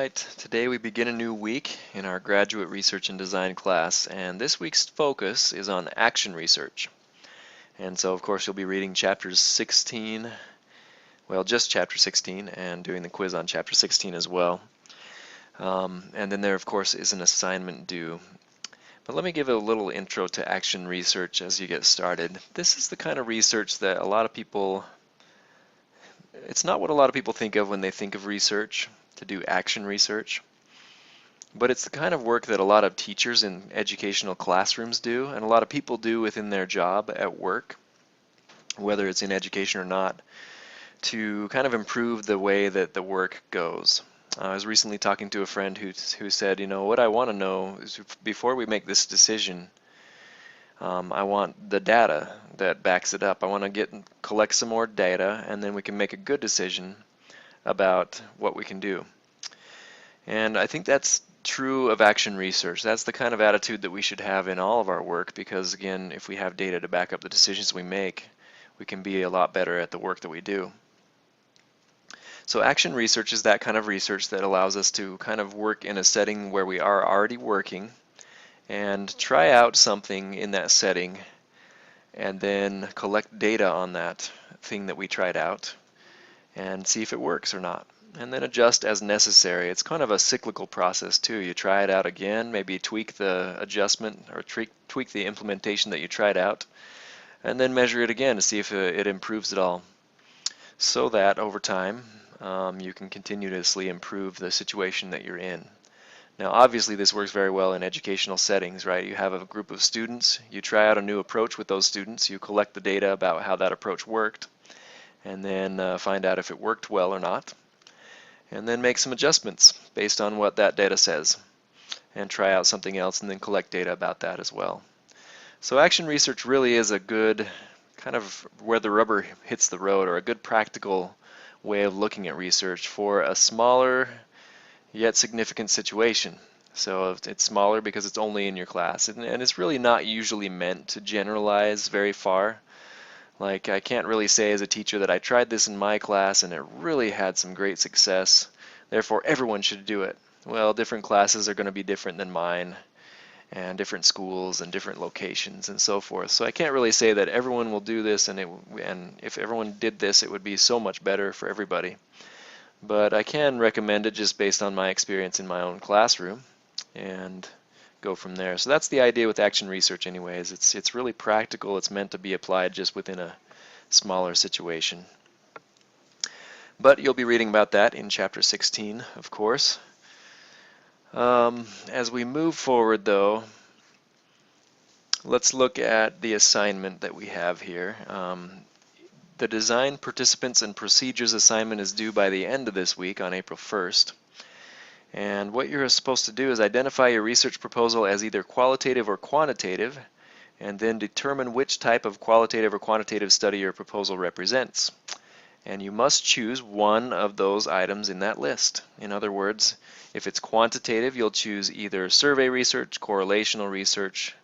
Alright, today we begin a new week in our Graduate Research and Design class, and this week's focus is on action research. And so of course you'll be reading chapters 16, well just chapter 16, and doing the quiz on chapter 16 as well. And then there of course is an assignment due. But let me give a little intro to action research as you get started. This is the kind of research that it's not what a lot of people think of when they think of research, to do action research. But it's the kind of work that a lot of teachers in educational classrooms do, and a lot of people do within their job at work, whether it's in education or not, to kind of improve the way that the work goes. I was recently talking to a friend who said, you know, what I want to know is before we make this decision, I want the data that backs it up. I want to collect some more data, and then we can make a good decision about what we can do. And I think that's true of action research. That's the kind of attitude that we should have in all of our work, because again, if we have data to back up the decisions we make, we can be a lot better at the work that we do. So action research is that kind of research that allows us to kind of work in a setting where we are already working and try out something in that setting and then collect data on that thing that we tried out and see if it works or not, and then adjust as necessary. It's kind of a cyclical process too. You try it out again, maybe tweak the adjustment or tweak the implementation that you tried out, and then measure it again to see if it improves at all, so that over time you can continuously improve the situation that you're in. Now obviously this works very well in educational settings, right? You have a group of students, you try out a new approach with those students, you collect the data about how that approach worked, and then find out if it worked well or not, and then make some adjustments based on what that data says, and try out something else and then collect data about that as well. So action research really is a good kind of where the rubber hits the road, or a good practical way of looking at research for a smaller yet significant situation. So it's smaller because it's only in your class, and it's really not usually meant to generalize very far. Like, I can't really say as a teacher that I tried this in my class and it really had some great success, therefore everyone should do it. Well, different classes are going to be different than mine, and different schools and different locations and so forth. So I can't really say that everyone will do this, and if everyone did this it would be so much better for everybody. But I can recommend it just based on my experience in my own classroom and go from there. So that's the idea with action research anyways. It's really practical. It's meant to be applied just within a smaller situation. But you'll be reading about that in chapter 16, of course. As we move forward though, let's look at the assignment that we have here. The Design Participants and Procedures assignment is due by the end of this week on April 1st. And what you're supposed to do is identify your research proposal as either qualitative or quantitative, and then determine which type of qualitative or quantitative study your proposal represents. And you must choose one of those items in that list. In other words, if it's quantitative, you'll choose either survey research, correlational research,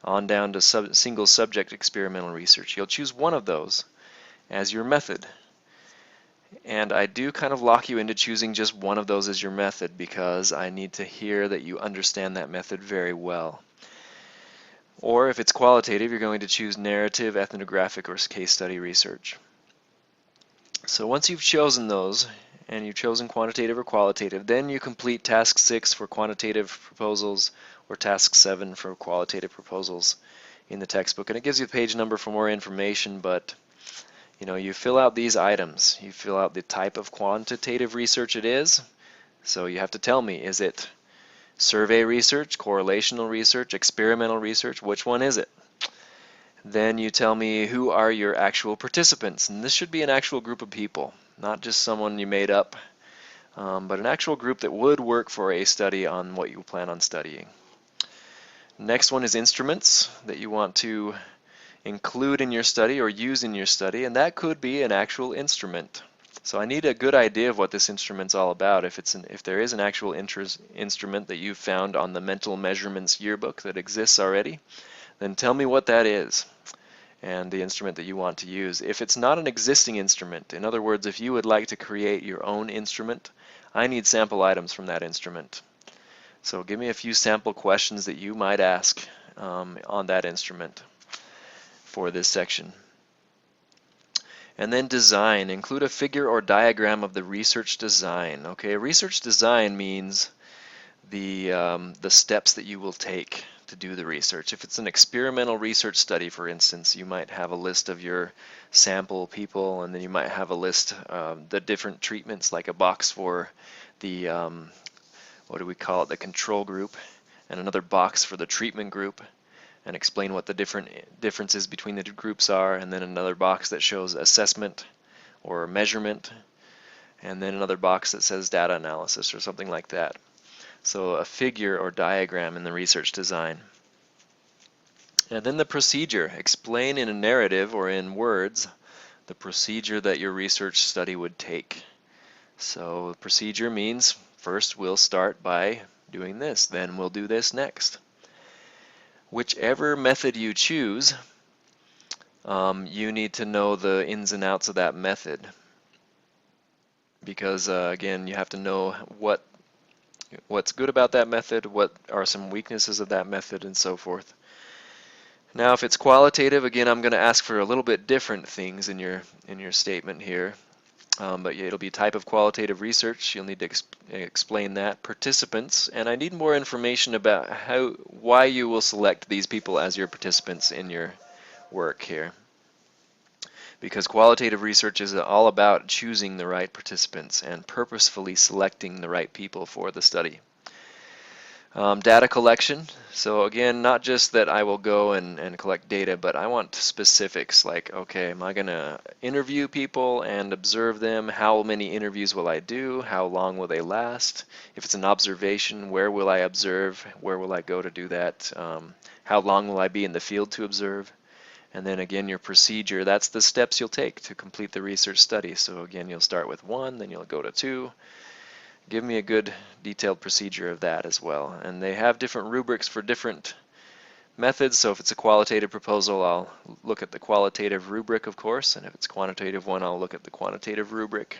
on down to single subject experimental research. You'll choose one of those as your method. And I do kind of lock you into choosing just one of those as your method, because I need to hear that you understand that method very well. Or if it's qualitative, you're going to choose narrative, ethnographic, or case study research. So once you've chosen those, and you've chosen quantitative or qualitative, then you complete task 6 for quantitative proposals, or task 7 for qualitative proposals in the textbook. And it gives you the page number for more information, but you know, you fill out these items. You fill out the type of quantitative research it is. So you have to tell me, is it survey research, correlational research, experimental research? Which one is it? Then you tell me who are your actual participants. And this should be an actual group of people, not just someone you made up, but an actual group that would work for a study on what you plan on studying. Next one is instruments that you want to include in your study or use in your study, and that could be an actual instrument. So I need a good idea of what this instrument's all about. If there is an actual instrument that you've found on the Mental Measurements Yearbook that exists already, then tell me what that is. and the instrument that you want to use. If it's not an existing instrument, in other words, if you would like to create your own instrument, I need sample items from that instrument. So give me a few sample questions that you might ask on that instrument for this section. And then design. Include a figure or diagram of the research design. Okay, research design means the steps that you will take to do the research. If it's an experimental research study, for instance, you might have a list of your sample people, and then you might have a list of the different treatments, like a box for the, what do we call it, the control group, and another box for the treatment group, and explain what the differences between the two groups are, and then another box that shows assessment or measurement, and then another box that says data analysis or something like that. So a figure or diagram in the research design. And then the procedure. Explain in a narrative or in words the procedure that your research study would take. So the procedure means first we'll start by doing this, then we'll do this next. Whichever method you choose, you need to know the ins and outs of that method, because again, you have to know what's good about that method, what are some weaknesses of that method, and so forth. Now, if it's qualitative, again, I'm going to ask for a little bit different things in your statement here. But it'll be type of qualitative research. You'll need to explain that. Participants, and I need more information about why you will select these people as your participants in your work here. Because qualitative research is all about choosing the right participants and purposefully selecting the right people for the study. Data collection. So again, not just that I will go and collect data, but I want specifics like, okay, am I going to interview people and observe them? How many interviews will I do? How long will they last? If it's an observation, where will I observe? Where will I go to do that? How long will I be in the field to observe? And then again, your procedure, that's the steps you'll take to complete the research study. So again, you'll start with 1, then you'll go to 2. Give me a good detailed procedure of that as well. And they have different rubrics for different methods. So if it's a qualitative proposal, I'll look at the qualitative rubric, of course. And if it's a quantitative one, I'll look at the quantitative rubric.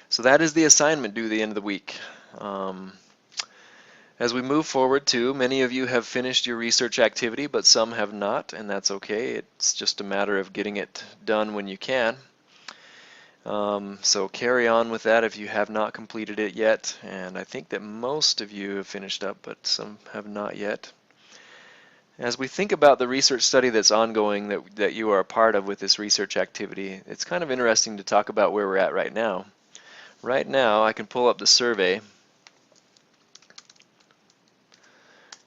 So that is the assignment due the end of the week. As we move forward too, many of you have finished your research activity, but some have not, and that's okay. It's just a matter of getting it done when you can. So carry on with that if you have not completed it yet, and I think that most of you have finished up, but some have not yet. As we think about the research study that's ongoing that you are a part of with this research activity, it's kind of interesting to talk about where we're at right now. Right now, I can pull up the survey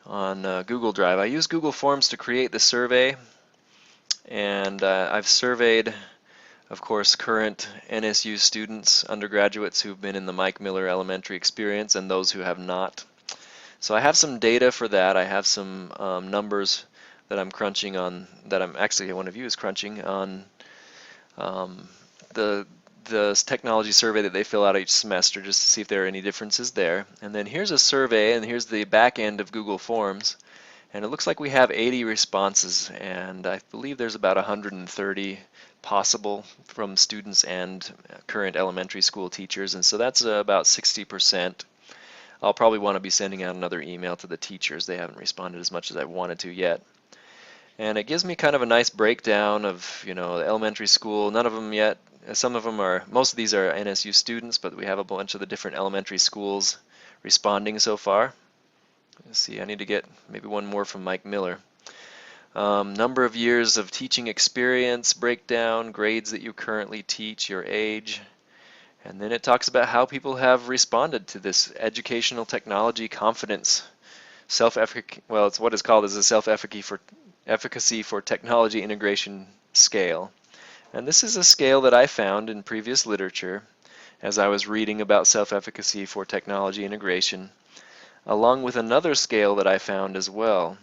on Google Drive. I use Google Forms to create the survey, and I've surveyed, of course, current NSU students, undergraduates who've been in the Mike Miller Elementary experience and those who have not. So I have some data for that. I have some numbers that I'm crunching on, that I'm actually, one of you is crunching on the technology survey that they fill out each semester, just to see if there are any differences there. And then here's a survey, and here's the back end of Google Forms. And it looks like we have 80 responses, and I believe there's about 130 possible from students and current elementary school teachers, and so that's about 60%. I'll probably want to be sending out another email to the teachers. They haven't responded as much as I wanted to yet. And it gives me kind of a nice breakdown of, the elementary school. None of them yet. Some of them are, most of these are NSU students, but we have a bunch of the different elementary schools responding so far. Let's see, I need to get maybe one more from Mike Miller. Number of years of teaching experience, breakdown, grades that you currently teach, your age. And then it talks about how people have responded to this educational technology confidence self-efficacy, well, it's what is called as a self-efficacy for technology integration scale. And this is a scale that I found in previous literature as I was reading about self-efficacy for technology integration, along with another scale that I found as well.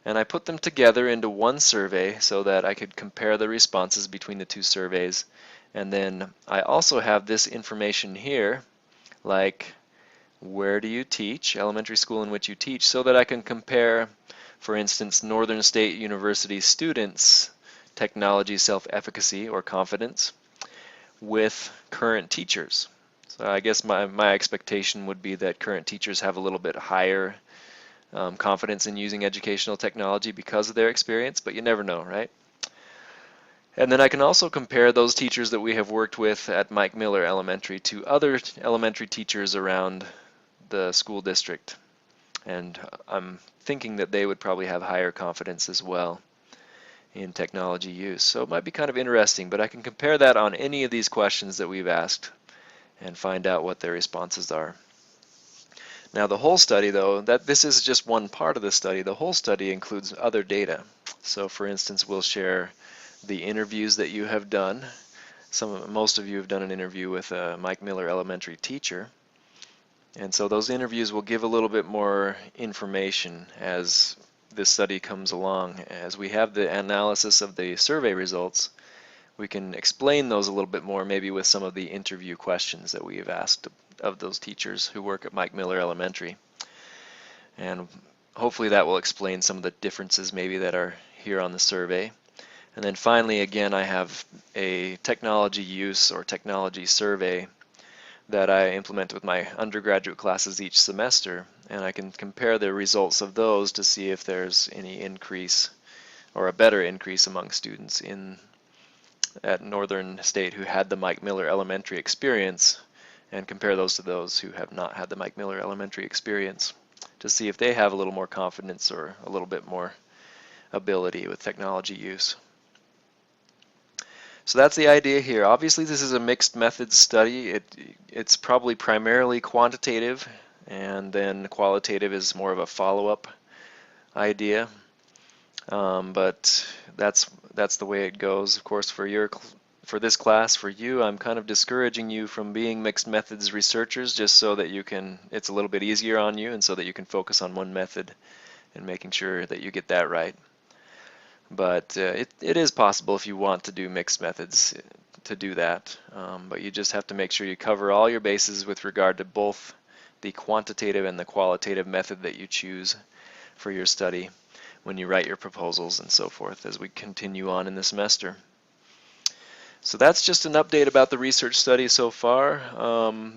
And I put them together into one survey so that I could compare the responses between the two surveys. And then I also have this information here, like where do you teach, elementary school in which you teach, so that I can compare For instance, Northern State University students' technology self-efficacy or confidence with current teachers. So I guess my expectation would be that current teachers have a little bit higher confidence in using educational technology because of their experience, but you never know, right? And then I can also compare those teachers that we have worked with at Mike Miller Elementary to other elementary teachers around the school district. And I'm thinking that they would probably have higher confidence as well in technology use. So it might be kind of interesting, but I can compare that on any of these questions that we've asked and find out what their responses are. Now the whole study, though, this is just one part of the study. The whole study includes other data. So for instance, we'll share the interviews that you have done. Most of you have done an interview with a Mike Miller Elementary teacher. And so those interviews will give a little bit more information as this study comes along. As we have the analysis of the survey results, we can explain those a little bit more, maybe with some of the interview questions that we have asked of those teachers who work at Mike Miller Elementary. And hopefully that will explain some of the differences maybe that are here on the survey. And then finally, again, I have a technology use or technology survey that I implement with my undergraduate classes each semester, and I can compare the results of those to see if there's any increase or a better increase among students at Northern State who had the Mike Miller Elementary experience, and compare those to those who have not had the Mike Miller Elementary experience to see if they have a little more confidence or a little bit more ability with technology use. So that's the idea here. Obviously this is a mixed methods study. It's probably primarily quantitative, and then qualitative is more of a follow-up idea. But that's the way it goes. Of course, for this class, for you, I'm kind of discouraging you from being mixed methods researchers just so that it's a little bit easier on you and so that you can focus on one method and making sure that you get that right. But it is possible if you want to do mixed methods to do that. But you just have to make sure you cover all your bases with regard to both the quantitative and the qualitative method that you choose for your study when you write your proposals and so forth as we continue on in the semester. So that's just an update about the research study so far.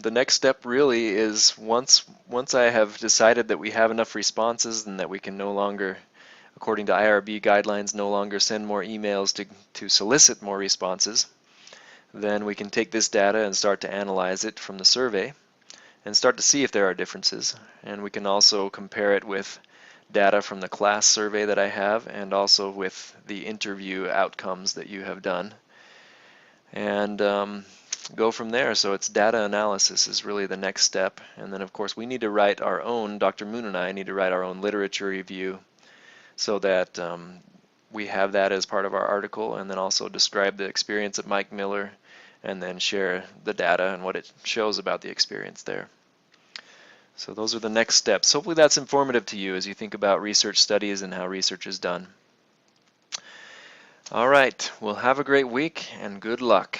The next step really is once I have decided that we have enough responses and that we can no longer, according to IRB guidelines, no longer send more emails to solicit more responses, then we can take this data and start to analyze it from the survey and start to see if there are differences. And we can also compare it with data from the class survey that I have and also with the interview outcomes that you have done, and go from there. So it's data analysis is really the next step. And then of course we need to write our own, Dr. Moon and I need to write our own literature review so that we have that as part of our article, and then also describe the experience at Mike Miller and then share the data and what it shows about the experience there. So those are the next steps. Hopefully that's informative to you as you think about research studies and how research is done. All right, well, have a great week and good luck.